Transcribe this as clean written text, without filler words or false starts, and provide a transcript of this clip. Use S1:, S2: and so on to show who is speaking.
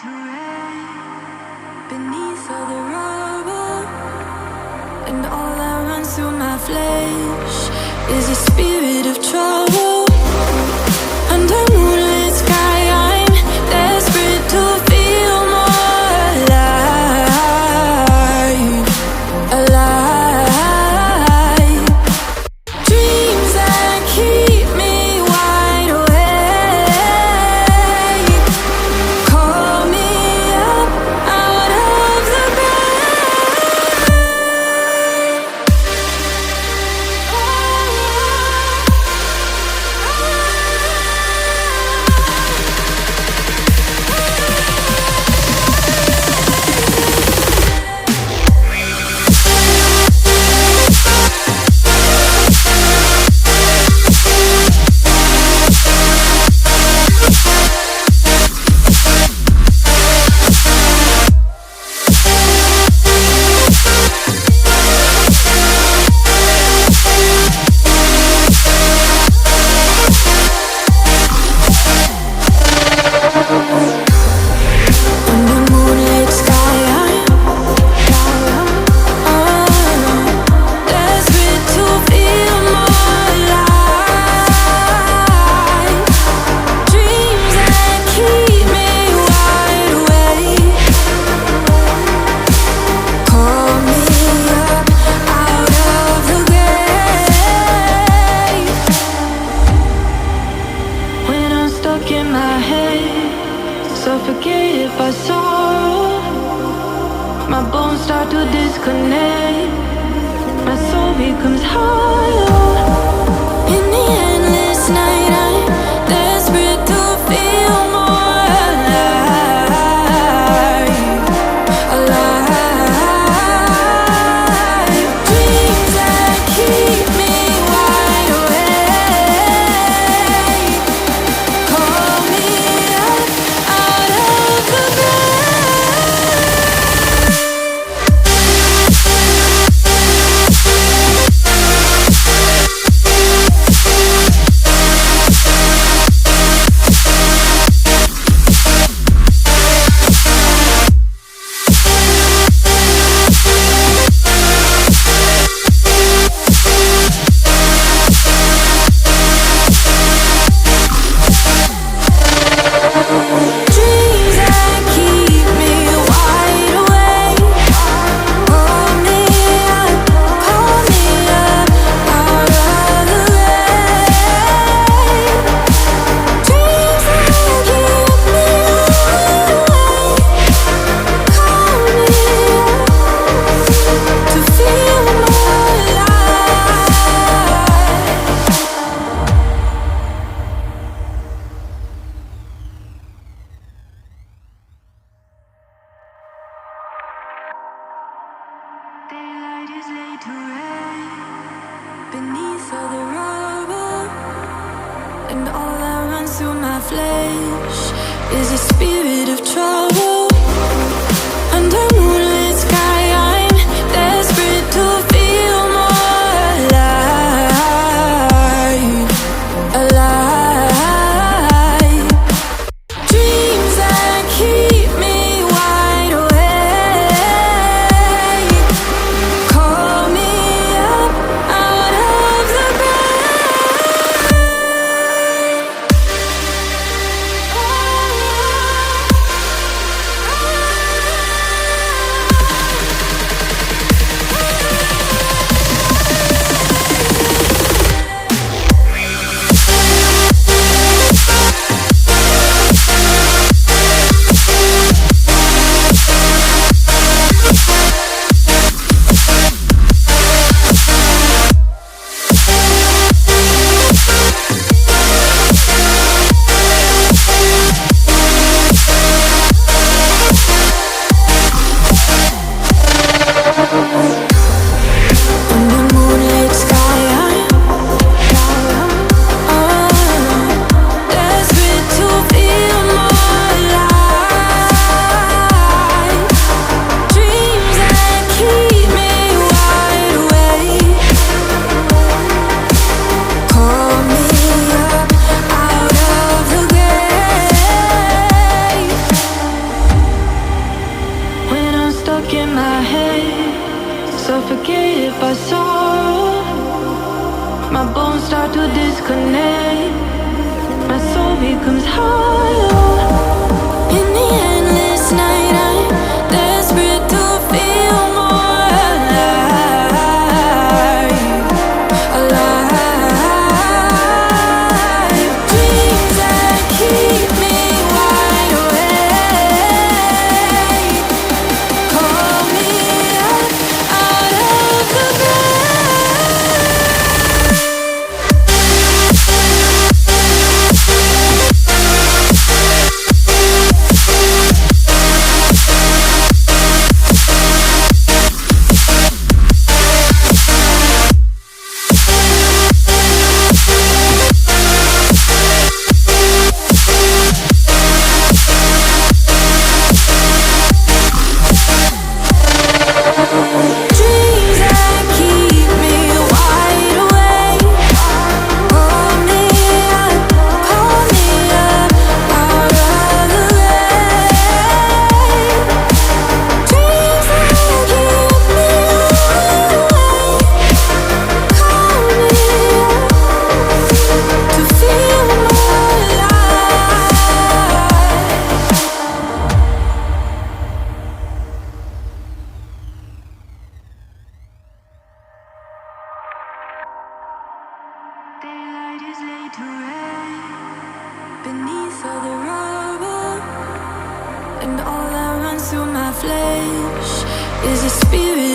S1: terrain beneath all the rubble, and all that runs through my flesh is a spirit of trouble. Under moonlit sky, I'm desperate to feel more alive, alive. Dreams that keep me wide awake. Call me up out of the start to disconnect. My soul becomes hollow. In the endless night, I'm desperate to feel more alive. Alive. Dreams that keep me wide awake. Call me up out of the beneath all the rubble, and all that runs through my flesh is a spirit